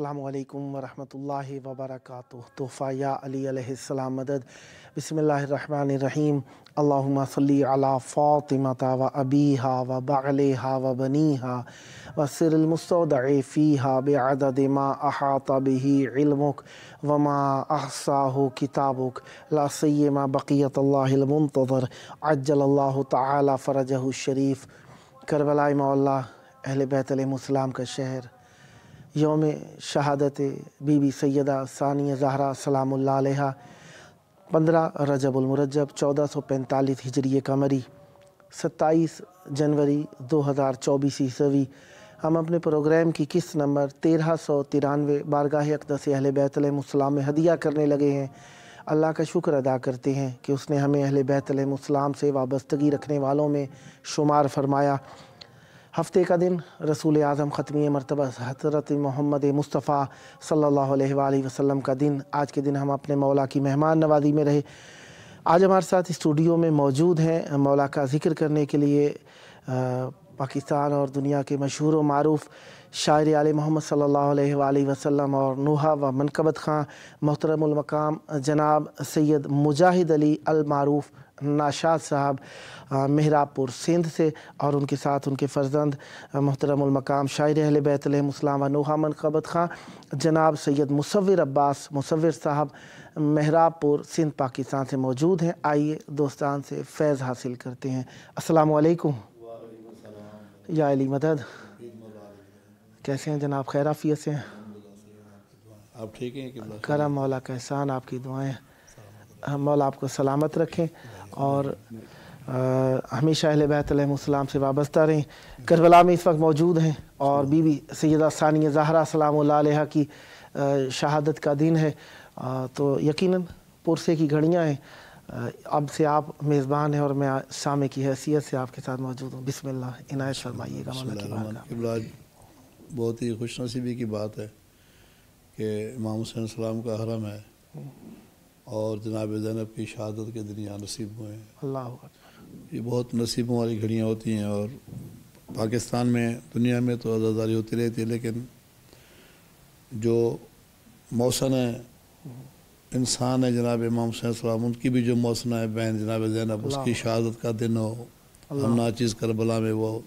अस्सलामु अलैकुम वरहमतुल्लाहि वबरकातुहू। तोहफ़ा या अली अलैहिस्सलाम मदद। बिस्मिल्लाहिर्रहमानिर्रहीम। अल्लाहुम्मा सल्ली अला फ़ातिमता व अबीहा व बअलिहा व बनीहा व सिरिल मुस्तौदअ फ़ीहा बिअदद मा अहाता बिही इल्मुक व मा अहसाहु किताबुक ला सिय्यमा बक़ियतुल्लाहिल मुंतज़र अज्जलल्लाहु तआला फ़रजहु शरीफ। करबला मौला अहले बैत अलैहिमुस्सलाम का शहर, यौम शहादत बीबी सैयदा सानिया ज़हरा सलामुल्लाह अलैहा 15 रजबुल मुरज्जब 1445 हिजरी कमरी 27 जनवरी 2024 ईस्वी। हम अपने प्रोग्राम की किस्त नंबर 1393 बारगाह अक़दस अहले बैत अलैहिमुस्सलाम में हदिया करने लगे हैं। अल्लाह का शुक्र अदा करते हैं कि उसने हमें अहले बैत अलैहिमुस्सलाम से वाबस्तगी रखने वालों में शुमार फरमाया। हफ़्ते का दिन रसूल आज़म ख़त्मी मरतबा हज़रत मोहम्मद मुस्तफ़ा सल्लल्लाहु अलैहि वसल्लम का दिन। आज के दिन हम अपने मौला की मेहमान नवाज़ी में रहे। आज हमारे साथ स्टूडियो में मौजूद हैं मौला का ज़िक्र करने के लिए पाकिस्तान और दुनिया के मशहूर व मारूफ़ शायर आले मोहम्मद सल्लल्लाहु अलैहि वसल्लम और नुहा व मनकबत ख़ां मोहतरमुल मकाम जनाब सैयद मुजाहिद अली अल मारूफ़ नाशाद साहब मेहराबपुर सिंध से, और उनके साथ उनके फ़र्जंद मोहतरमुल मकाम शायर अहले बैत अलैहिमुस्सलाम व नुहा मनकबत ख़ां जनाब सैयद मुसव्विर अब्बास मुसव्विर साहब मेहराबपुर सिंध पाकिस्तान से मौजूद हैं। आइए दोस्तान से फैज़ हासिल करते हैं। अस्सलामु अलैकुम या अली मदद। कैसे हैं जनाब? खैर आफियत से हैं? आप ठीक हैं? करम मौला का एहसान, आपकी दुआएं। हम मौला आपको सलामत रखें और हमेशा अहले बैत अलैहिमुस्सलाम से वाबस्ता रहें। करबला में इस वक्त मौजूद हैं और बीबी सैयदा सानिया ज़हरा सलामुल्लाह अलैहा की शहादत का दिन है, तो यकीनन पुरसे की घड़ियाँ हैं। अब से आप मेज़बान हैं और मैं सामे की हैसियत से आपके साथ मौजूद हूँ। बिस्मिल्लाह इनायत फरमाइएगा मौला की बारगाह। बहुत ही खुशनसीबी की बात है कि इमाम हुसैन सलाम का हरम है और जनाब ज़ैनब की शहादत के दिन यहाँ नसीब हुए हैं। अल्लाह ये बहुत नसीबों वाली घड़ियाँ होती हैं और पाकिस्तान में दुनिया में तो आज़ादारी होती रहती है, लेकिन जो मौसन है इंसान है जनाब इमाम हुसैन सलाम, उनकी भी जो मौसन है बहन जनाब ज़ैनब, उसकी शहादत का दिन हो, हम नाचीज़ करबला में वो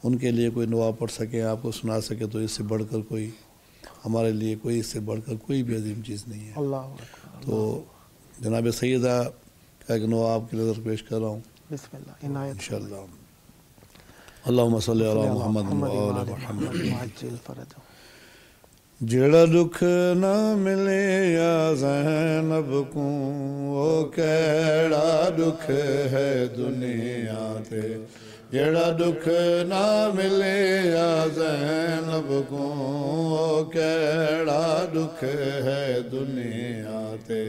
उनके लिए कोई नवा पढ़ सके, आपको सुना सके, तो इससे बढ़कर कोई हमारे लिए कोई इससे बढ़कर कोई भी अजीम चीज़ नहीं है। तो जनाब सैयदा का एक नवा आपकी नज़र पेश कर रहा हूँ इंशाअल्लाह। अल्लाहुम्मा सल्ली अला मुहम्मद व आले मुहम्मद। जेड़ा दुख ना मिले या ज़ैनब को वो केड़ा दुख है दुनिया ते। जेड़ा दुख ना मिले या ज़ैनब को वो केड़ा दुख है दुनिया ते।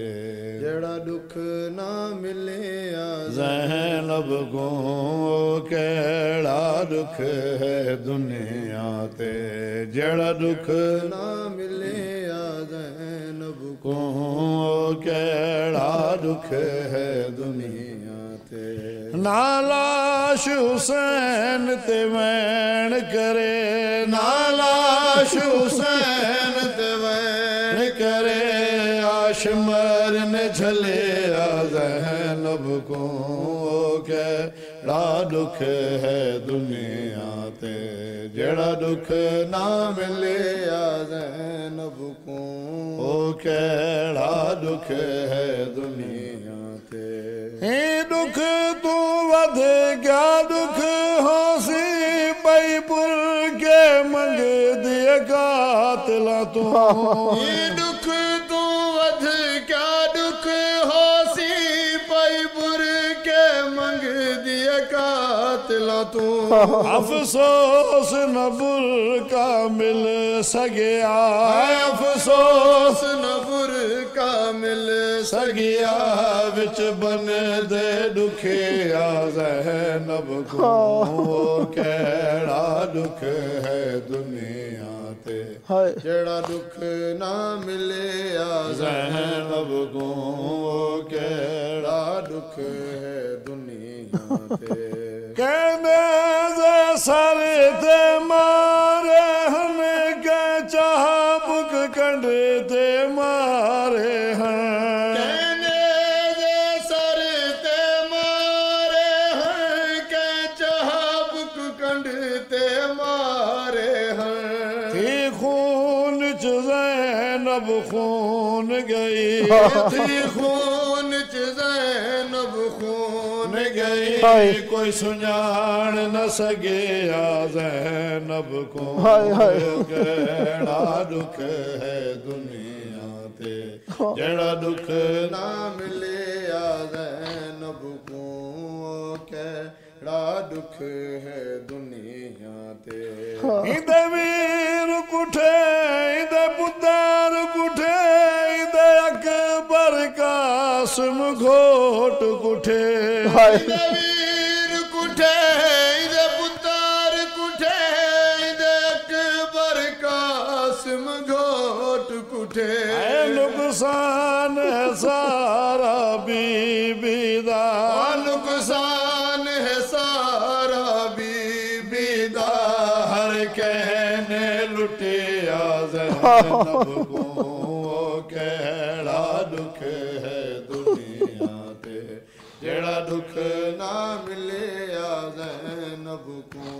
जेड़ा दुख ना मिले या ज़ैनब को वो केड़ा दुख है दुनिया ते। जेड़ा दुख ना मिले या ज़ैनब को वो केड़ा दुख है दुनिया ते। नालाश हुसैन ते वैन करे, नालाश हुसैन ते वैन करे, आशमर ने झले ज़ैनब को केड़ा दुख है दुनिया ते। जेड़ा दुख ना मिले ज़ैनब को ओ केड़ा दुख है दुनिया ते। दुख तू वध क्या दुख होसी पैपुर के मंग दिए कातला तू। दुख तू वध क्या दुख होसी पैपुर के मंग दिए कातला तू। अफसोस न बुर का मिल सगया, अफसोस न बुर का मिल सगया, विच बन दे दुखिया ज़ैनब को केड़ा दुख है दुनिया ते। जेड़ा दुख ना मिले ज़ैनब को केड़ा दुख है दुनिया ते। कहने सर ते मारे हन के चाह ज़ैनब खून गई थी खून च ज़ैनब खून गई कोई सुञाण न सके आ ज़ैनब को केड़ा दुख है दुनिया ते जेड़ा दुख ना मिले आ ज़ैनब को केड़ा दुख है दुनिया ते इंदे वीर कुठे इंदे पुत्र कुठे इंदे अकबर कासिम घोट कुठे इंदे वीर कुठे इंदे पुत्र कुठे इंदे अकबर कासिम घोट कुठे नुकसान है सारा बीबी दा नुकसान है सारा बीबी दा हर कहने लुटे आ ज़ैनब को केड़ा दुख है दुनिया ते जेड़ा दुख ना मिले आ ज़ैनब को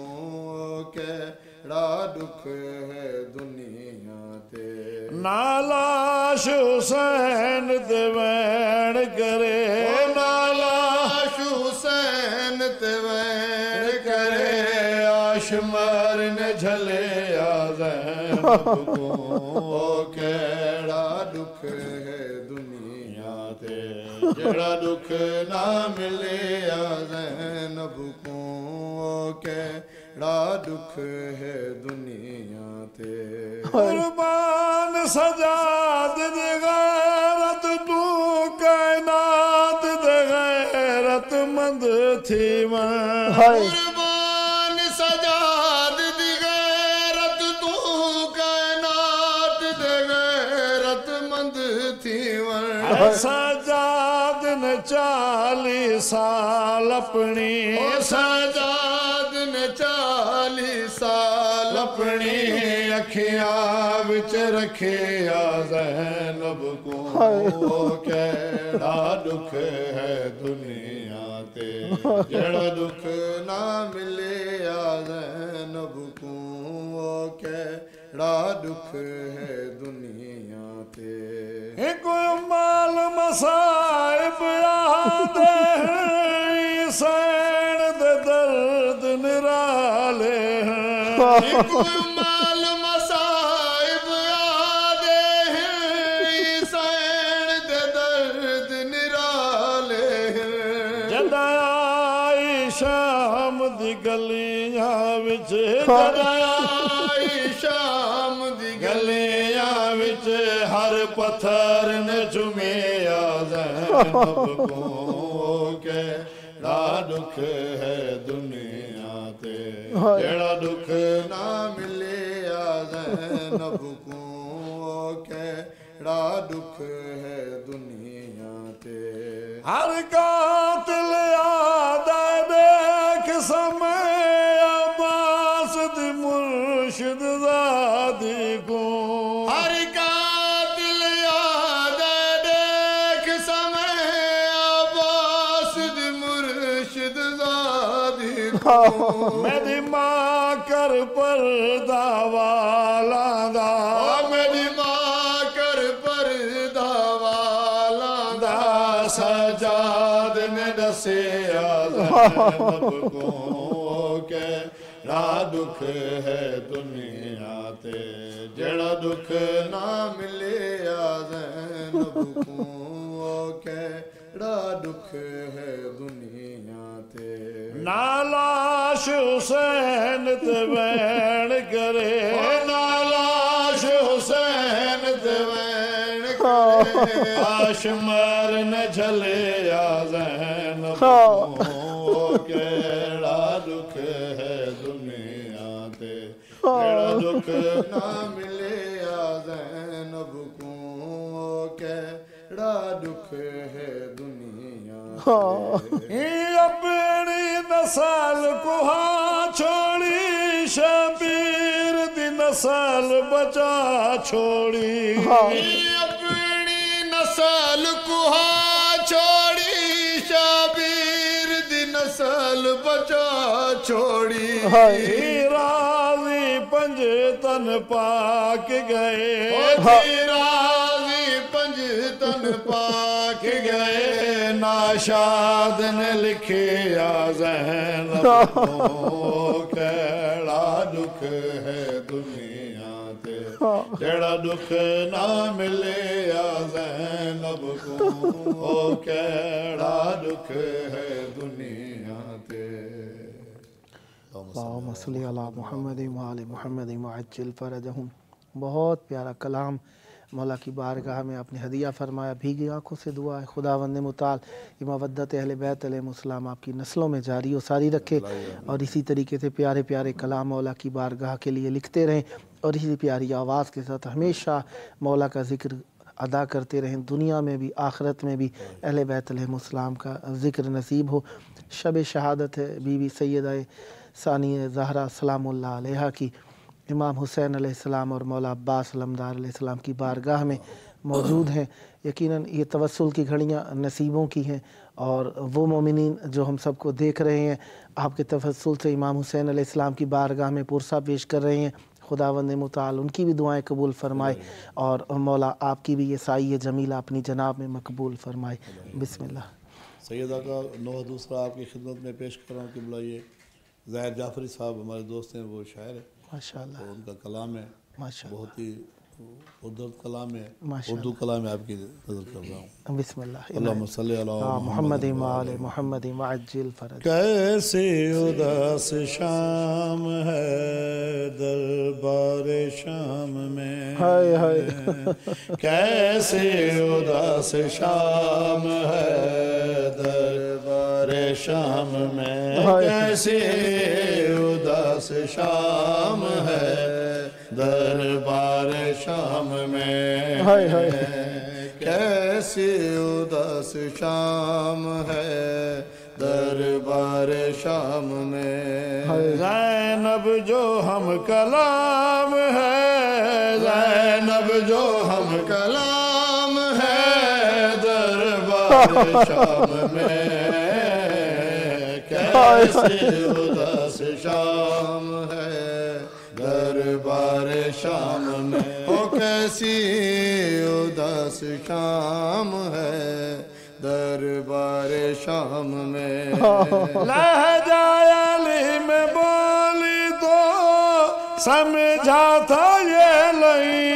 केड़ा दुख है दुनिया ते नालाश हुसैन ते वैण करे नालाश हुसैन ते वैण करे आशमर ने झले आ ज़ैनब को केड़ा दुख है दुनिया ते जेड़ा दुख ना मिले आ ज़ैनब को केड़ा दुख है दुनिया ते कुर्बान सजाद दे गैरत तू कायनात दे गैरत मंद थी कुर्बान सजाद दी गैरत तू कायनात दे गैरत मंद थी सजाद ने 40 साल अपनी सजाद ने 40 साल अपनी अखियां विच रखे आ ज़ैनब को केड़ा दुख है दुनिया ते जेड़ा दुख ना मिले आ ज़ैनब को केड़ा दुख है दुनिया ते कोई माल मसाइब याद सैन दे दर्द निराले कोई माल मसाइब याद सैन दे दर्द निराले जदा आई शाम दी गलियां विच जदा आई शाम दी गलियां विच हर पत्थर ने चुमे आ ज़ैनब को केड़ा दुख है दुनिया ते जेड़ा दुख ना मिले आ ज़ैनब को केड़ा दुख है दुनिया ते हर कातिल याद देख समय अब्बास दी मुर्शिद ज़ादी को हर कातिल याद देख समय अब्बास दी मुर्शिद ज़ादी को मेरी माँ कर पर्दा वाला दा मेरी माँ कर पर्दा वाला दा सजाद ने दसे आ ज़ैनब को केड़ा दुख है दुनिया ते जेड़ा दुख ना मिले आ ज़ैनब को केड़ा दुख है दुनिया ते नालाश हुसैन ते वैण करे नालाश हुसैन ते वैण करे आशमर न झले आ ज़ैनब को केड़ा दुख है दुनिया ते जेड़ा दुख ना मिले आ ज़ैनब को केड़ा दुख है दुनिया ते अपनी नस्ल को छोड़ी शबीर दी नस्ल बचा छोड़ी अपनी नस्ल को छोड़ी शबीर दी नस्ल बचा छोड़ी राजी पंज पंजतन पाक गए, राजी पंजतन पाक गए, नाशाद ने लिखे या ज़ैनब को, केड़ा दुख है दुनिया ते, जेड़ा दुख ना मिले या ज़ैनब को, ओ केड़ा दुख है दुनिया ते। अल्लाहुम्मा सल्ली अला मुहम्मद व आले मुहम्मद वअज्जिल फरजहुम। बहुत प्यारा कलाम मौला की बारगाह में आपने हदिया फरमाया। भीगी आंखों से दुआ है खुदावंद मुताल ये मवद्दत अहले बैत अलैहिमुस्सलाम आपकी नस्लों में जारी व सारी रखे, और इसी तरीके से प्यारे प्यारे कलाम मौला की बारगाह के लिए लिखते रहें, और इसी प्यारी आवाज़ के साथ हमेशा मौला का ज़िक्र अदा करते रहें, दुनिया में भी आखिरत में भी अहले बैत अलैहिमुस्सलाम का ज़िक्र नसीब हो। शब शहादत है बीवी सैयदा सानिया ज़हरा सलामुल्लाह अलैहा की, इमाम हुसैन अलैहिस्सलाम और मौला अब्बास अलमदार अलैहिस्सलाम की बारगाह में मौजूद हैं। यकीनन ये तवस्सुल की घड़ियाँ नसीबों की हैं, और वो मोमिनीन जो हम सबको देख रहे हैं आपके तवस्सुल से इमाम हुसैन अलैहिस्सलाम की बारगाह में पुरसा पेश कर रहे हैं, खुदावंद मुताल उनकी भी दुआएं कबूल फरमाए, और मौला आपकी भी ये साई जमीला अपनी जनाब में मकबूल फरमाए। बिस्मिल्लाह। सैयदा का नोह दूसरा आपकी खिदमत में पेश कर रहा हूँ कि बुलाइए ज़ाहिर जाफरी साहब, हमारे दोस्त हैं, वो शायर है माशाअल्लाह, तो उनका कलाम है माशाअल्लाह, बहुत ही उर्दू कलाम है, माशाअल्लाह। उर्दू कलाम है आपकी नज़र कर रहा हूँ। बिस्मिल्लाह। अल्लाहुम्मा सल्ली अला मुहम्मद व आले मुहम्मद वअज्जिल फरज। कैसे उदास शाम है दरबार शाम में, हाय हाय कैसे उदास शाम है दरबार शाम में, कैसे उदास शाम है दरबार शाम में, हाय हाय कैसी उदास शाम है दरबार शाम में। ज़ैनब जो हम कलाम है, ज़ैनब जो हम कलाम है दरबार शाम में, कैसी उदास शाम है दरबार शाम में, ओ कैसी उदास शाम है दरबार शाम में। लहजा अली में बोली तो समझा था ये नहीं,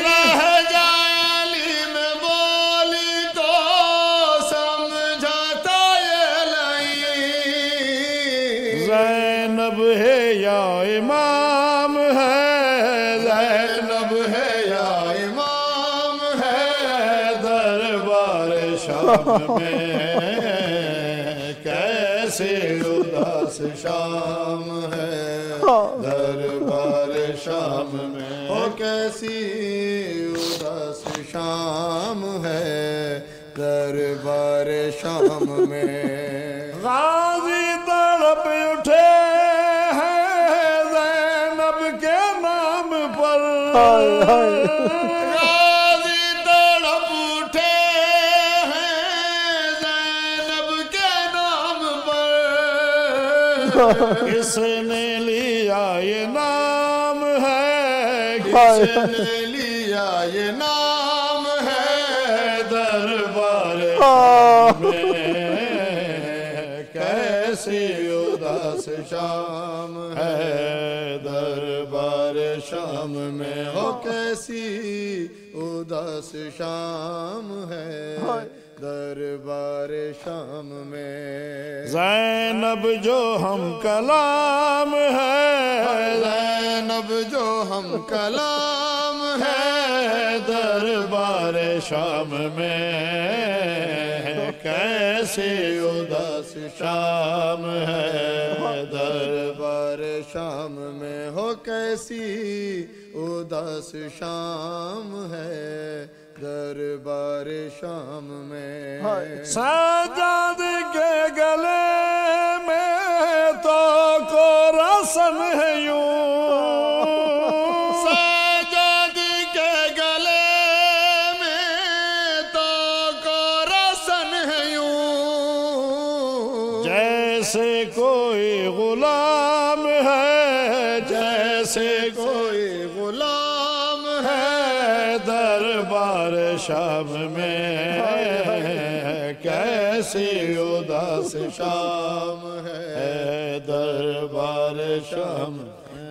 लहजा अली में बोली तो समझा था ये नहीं, ज़ैनब है या इमाम है, ज़ैनब है या इमाम है दरबार शाम में, कैसे उदास शाम है दरबार शाम में, ओ कैसी उदास शाम है दरबार शाम में। गाजी तड़प उठे हैं ज़ैनब के नाम पर, गाजी तड़प उठे हैं ज़ैनब के नाम पर, किसने लिया ये नाम है, किसने लिया ये नाम है दरबार में, कैसी उदास शाम है दरबार शाम में, हो कैसी उदास शाम है दरबार शाम में। ज़ैनब जो हम कलाम है, ज़ैनब जो हम कलाम है दरबार शाम में, कैसे उदास शाम है दरबार शाम में, हो कैसी उदास शाम है दरबार शाम में। साजाद के गले में तो को रसन है यूं, साजाद के गले में तो को रसन है यूं, जैसे कोई गुलाम है, कैसे कोई गुलाम है दरबार शाम में, कैसी उदास शाम है दरबार शाम,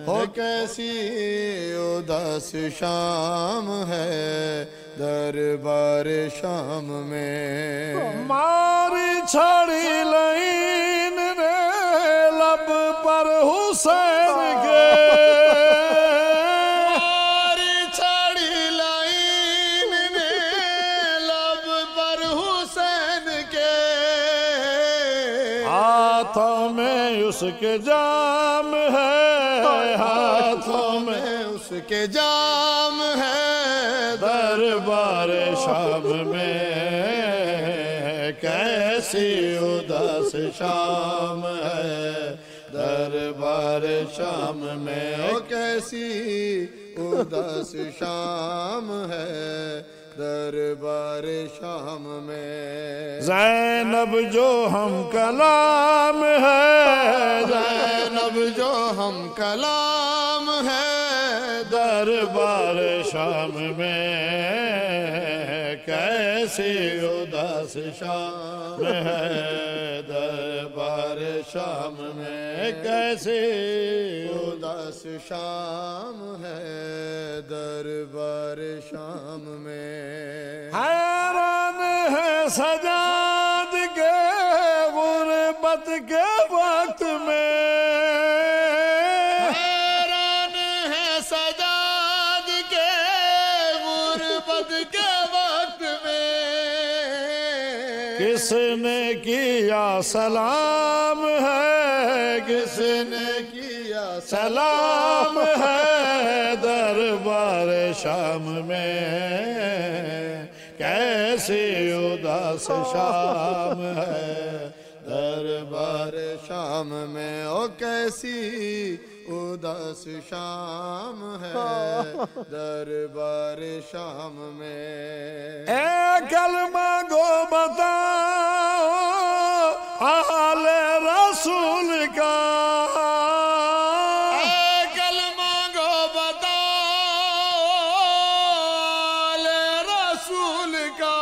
हो कैसी उदास शाम है दरबार शाम में। मारी छड़ी लाइन ने लब पर हुसैन के, मारी छड़ी लाइन ने लब पर हुसैन के, हाथों में उसके जाम है, हाथों में उसके जाम है दरबार शाम में, कैसी उदास शाम है दरबार शाम में, ओ कैसी उदास शाम है दरबार शाम में। ज़ैनब जो हम कलाम है, ज़ैनब जो हम कलाम है दरबार शाम में, कैसी उदास शाम है दरबार शाम में, कैसी उदास शाम है दरबार शाम में। हैरान है सजाद के गुरबत के वक्त में, किसने किया सलाम है, किसने किया सलाम है दरबार शाम में, कैसी उदास शाम है दरबार शाम में, ओ कैसी उदास शाम है दरबार शाम में। ए कलमा गो बताओ हाल रसूल का, ए कलमा गो बताओ हाल रसूल का,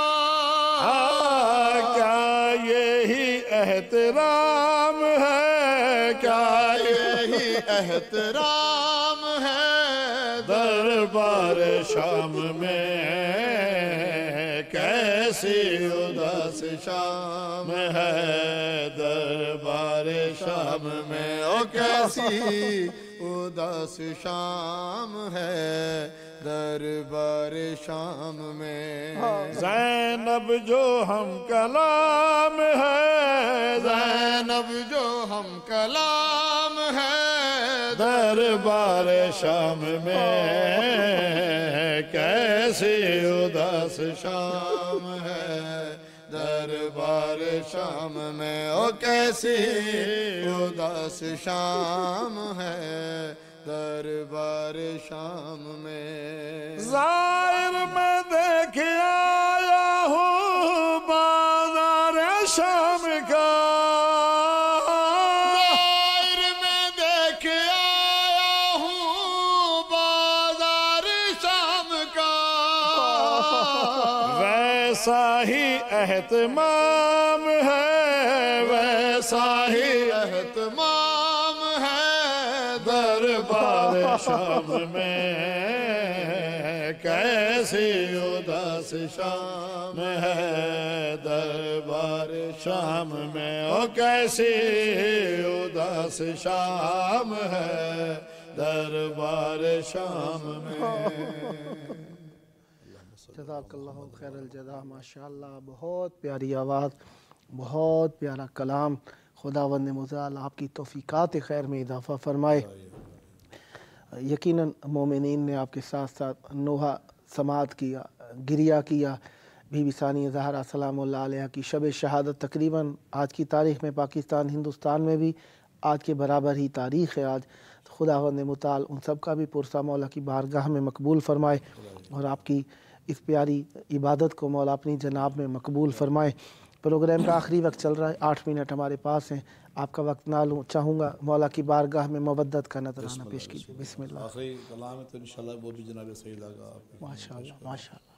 क्या यही एहतराम है, क्या यही एहतराम है दरबार शाम में, कैसी उदास शाम है दरबार शाम में, ओ कैसी उदास शाम है दरबार शाम में। ज़ैनब जो हम कलाम है, ज़ैनब जो हम कलाम है दरबार शाम में, कैसी उदास शाम है दरबार शाम में, ओ कैसी उदास शाम है दरबार शाम में। ज़ाहिर में देख आया हूँ बाज़ार शाम का, ज़ाहिर में देख आया हूँ बाज़ार शाम का, वैसा ही एहतमाम है, वैसा ही एहतमाम है दरबार शाम में, कैसी उदास शाम है दरबार शाम में, ओ कैसी उदास शाम है दरबार शाम में। जज़ाकल्लाहु खैरल जज़ा, माशाअल्लाह, बहुत प्यारी आवाज़, बहुत प्यारा कलाम। खुदावंद मुताल आपकी तौफीकात खैर में इजाफ़ा फरमाए। यकीनन मोमिनीन ने आपके साथ साथ नोहा समात किया, गिरिया किया। बीबी सानिया ज़हरा सलामुल्लाह अलैहा की शब शहादत तकरीबन आज की तारीख़ में पाकिस्तान हिंदुस्तान में भी आज के बराबर ही तारीख़ है आज। तो खुदावंद मुताल उन सब का भी पुरसा मौला की बारगाह में मकबूल फ़रमाए और आपकी इस प्यारी इबादत को मौला अपनी जनाब में मकबूल फ़रमाए। प्रोग्राम का आखिरी वक्त चल रहा है, 8 मिनट हमारे पास हैं, आपका वक्त ना लूँ, चाहूँगा मौला की बारगाह में मवद्दत का नजराना पेश कीजिए। बिस्मिल्लाह। आखिरी कलाम है तो इंशाल्लाह वो भी जनाब सही लगा आपको। माशाअल्लाह माशाअल्लाह।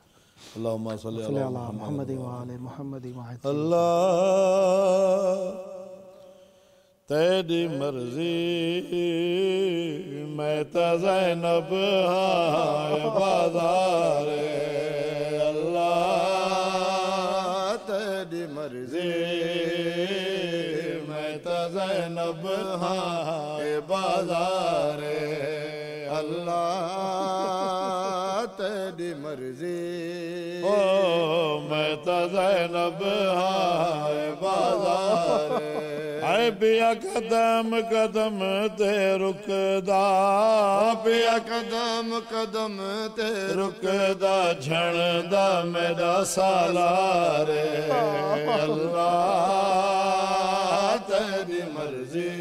अल्लाहुम्मा सल्ली सल्ली अला अला मुहम्मद मुहम्मद व आले मुहम्मद व अज्ल। अल्लाह तेरी मर्जी मैं तो ज़ैनब हाय बाज़ार अल्लाह तेरी मर्जी मैं तो ज़ैनब हाय बाज़ार अल्लाह तेरी मर्जी ओ मैं तो ज़ैनब हाय बाज़ार आए पिया कदम कदम ते रुकदा पिया कदम कदम ते रुकदा झणदा मेरा सालार अल्लाह तेरी मर्जी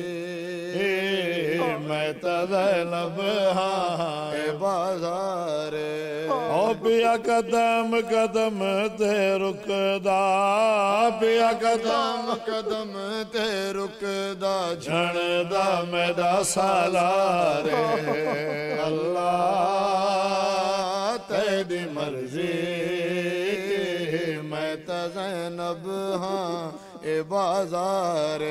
मैं तो ज़ैनब हाय बाज़ार ओ पिया कदम कदम ते रुकदा पिया कदम कदम ते रुकदा झणदा मेरा सालार अल्लाह तेरी मर्जी मैं तो ज़ैनब हाँ ए बाज़ार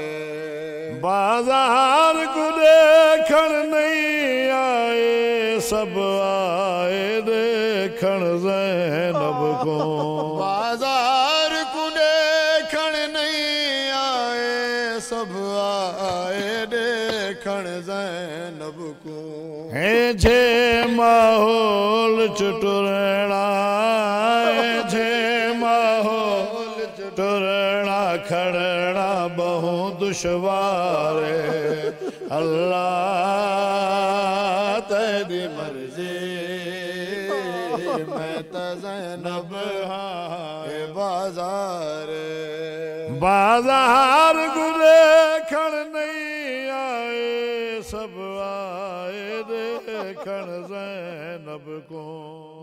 बाज़ार को देखण नहीं आए सब आए देखण ज़ैनब को बाज़ार को देखण नहीं आए सब आए देखण ज़ैनब को है जे माहौल चुटुरना जे माहौल चुटुरना खड़ना बहु दुश्वार अल्लाह तेरी मर्जी मैं तो ज़ैनब हाय बाज़ार बाज़ार गुरे खण नहीं आए सब आए देखण ज़ैनब को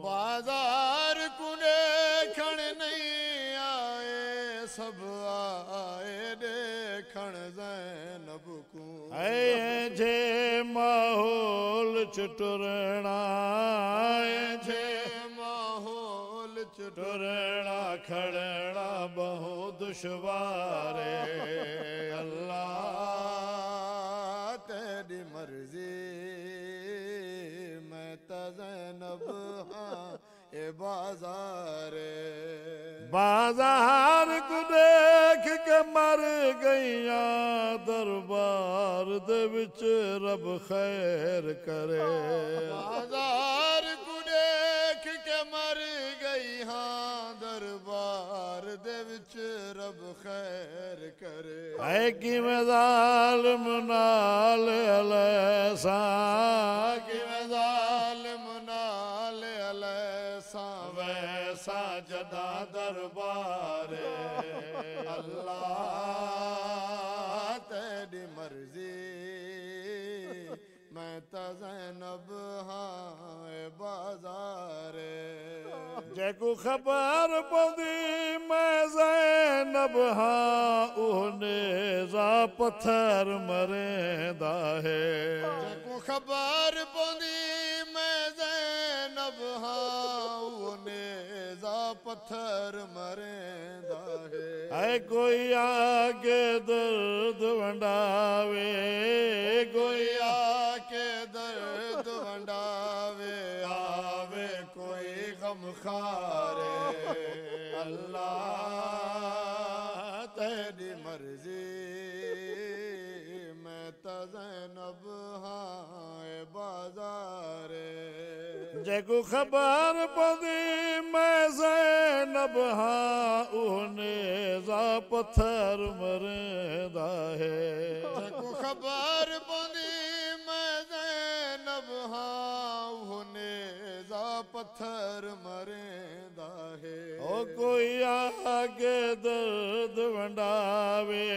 बाज़ार गुरे खण नहीं आए सब आए देखण ज़ैनब को ऐ जे माहौल चुटुरना जे माहौल चुटुरना खड़ना बहु दुश्वार अल्लाह तेरी मर्जी मैं तो ज़ैनब हाँ ए बाज़ार बाज़ार को देख के मर गईया दरबार दे विच रब खैर करे बाज़ार को देख के मर गई हाँ दरबार दे विच रब खैर करे है कि मैं ज़ालिम नाल अलैसा कि मैं ज़ालिम नाल अलैसा वैसा जदा दरबार अल्लाह तेरी मर्जी मैं तो ज़ैनब हाय बाज़ार जेको खबर पौंदी मैं ज़ैनब हाँ उहने जा पत्थर मरेंदा है जेको खबर पौंदी मैं ज़ैनब हाँ उहने जा पत्थर मरेंदा है कोई आगे दर्द वंडावे कोई आके दर्द वंडावे आवे कोई गम खारे अल्लाह तेरी मर्जी मैं तो ज़ैनब हाय बाज़ार जेको खबर पौंदी मैं ज़ैनब हाँ उहने जा पत्थर मरेंदा है जेको खबर पौंदी मैं ज़ैनब हाँ उहने जा पत्थर मरेंदा है ओ कोई आगे दर्द वंडावे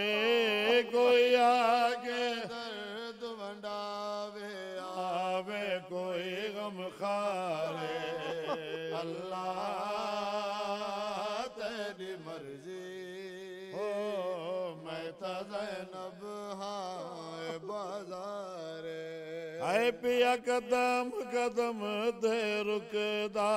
कोई आगे दर्द वंडावे आवे कोई गम खारे अल्लाह तेरी मर्जी आए पिया कदम कदम ते रुकदा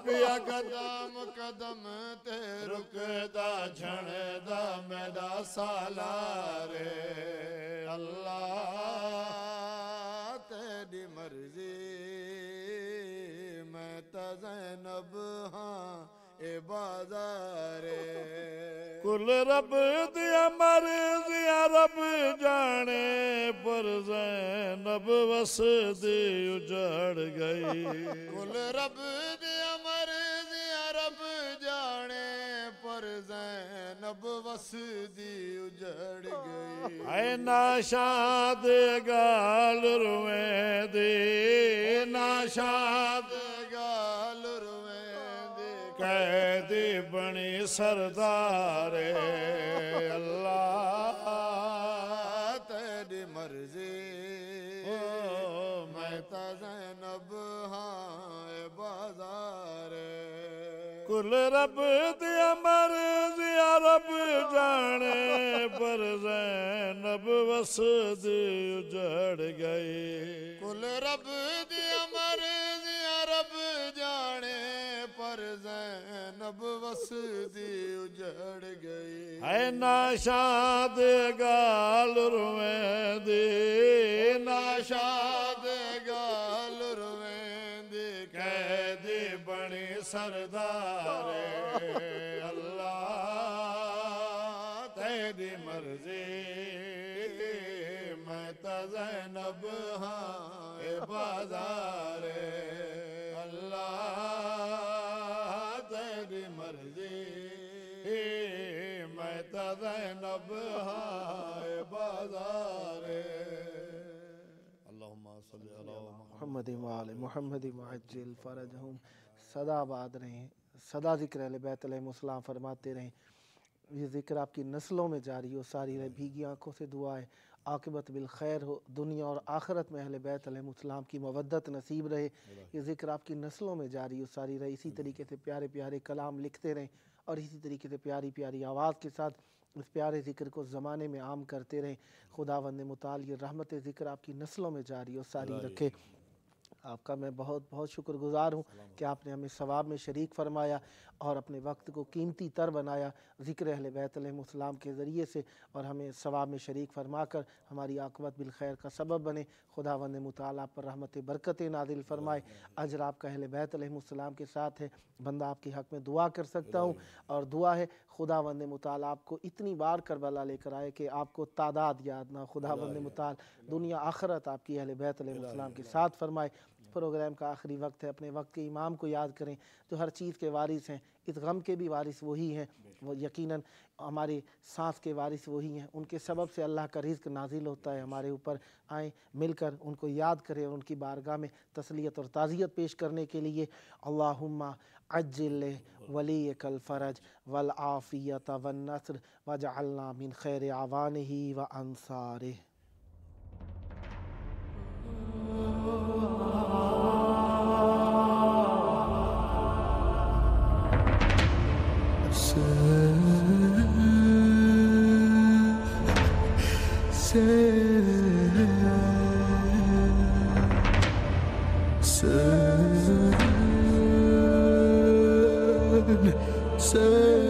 पिया कदम कदम ते रुकदा झणदा मेरा सालारे अल्लाह तेरी मर्जी मैं तो ज़ैनब हाँ ए बाज़ारे कुल रब दिया मर्ज़िया रब जाने पर ज़ैनब वसदी उजड़ गई कुल रब दिया मर्ज़िया रब जाने पर ज़ैनब वसदी उजड़ गई ऐ नाशाद गाल रुए दे नाशाद गाल रुए कैदी बनी सरदारे अल्लाह तेरी मर्जी मैं तो ज़ैनब हाँ बाज़ारे कुल रब दिया मर्ज़िया रब जाने पर ज़ैनब वसदी उजड़ गई कुल रब दिया मर्ज़िया रब जाने पर ज़ैनब वसदी उजड़ गई है नाशाद गाल रुए दे नाशाद गाल रुए दे कैदी बनी सरदारे अल्लाह तेरी मर्जी मैं तो ज़ैनब हाँ बाज़ारे अल्लाह तेरी मर्जी मैं तो ज़ैनब हाँ बाज़ारे अल्लाहुम्मा सल्ली अला मोहम्मद वाले मोहम्मद मुअज्जिल फरजहुम सदा आबाद रहें सदा ज़िक्र अहले बैत अलैहिमुस्सलाम फरमाते रहें ये ज़िक्र आपकी नस्लों में जारी हो सारी रहे भीगी आँखों से दुआ है आक़िबत बिल खैर हो दुनिया और आखिरत में अहले बैत अलैहिमुस्सलाम की मवद्दत नसीब रहे ये ज़िक्र आपकी नस्लों में जारी हो सारी रहे इसी तरीके से प्यारे प्यारे कलाम लिखते रहें और इसी तरीके से प्यारी प्यारी आवाज़ के साथ इस प्यारे ज़िक्र को ज़माने में आम करते रहें खुदावंद मुताल ये रहमत ज़िक्र आपकी नस्लों में जारी हो सारी रखे आपका मैं बहुत बहुत शुक्रगुज़ार हूँ कि आपने हमें सवाब में शरीक फ़रमाया और अपने वक्त को कीमती तर बनाया ज़िक्र अहले बैत अलैहिमुस्सलाम के ज़रिए से और हमें सवाब में शरीक फरमा कर हमारी आक़िबत बिल खैर का सबब बने खुदावंद मुताल आप पर रहमत बरकतें नाज़िल फ़रमाए अजर आपका अहले बैत अलैहिमुस्सलाम के साथ है बंदा आपके हक़ में दुआ कर सकता हूँ और दुआ है खुदावंद मुताल आपको इतनी बार करबला लेकर आए कि आपको तादाद याद ना खुदावंद मुताल दुनिया आखिरत आपकी अहले बैत अलैहिमुस्सलाम के साथ फरमाए प्रोग्राम का आखिरी वक्त है अपने वक्त के इमाम को याद करें जो हर चीज़ के वारिस हैं इस गम के भी वारिस वही हैं वो यकीनन हमारे सांस के वारिस वही हैं उनके सबब से अल्लाह का रिज़्क़ नाजिल होता है हमारे ऊपर आए मिलकर उनको याद करें और उनकी बारगाह में तसलियत और ताज़ियत पेश करने के लिए अल्लाहुम्मा अज्जिल वलीकल फ़रज वल आफ़ियत वन नस्र वजअलना मिन खैर आवानिही व अंसारिह Sen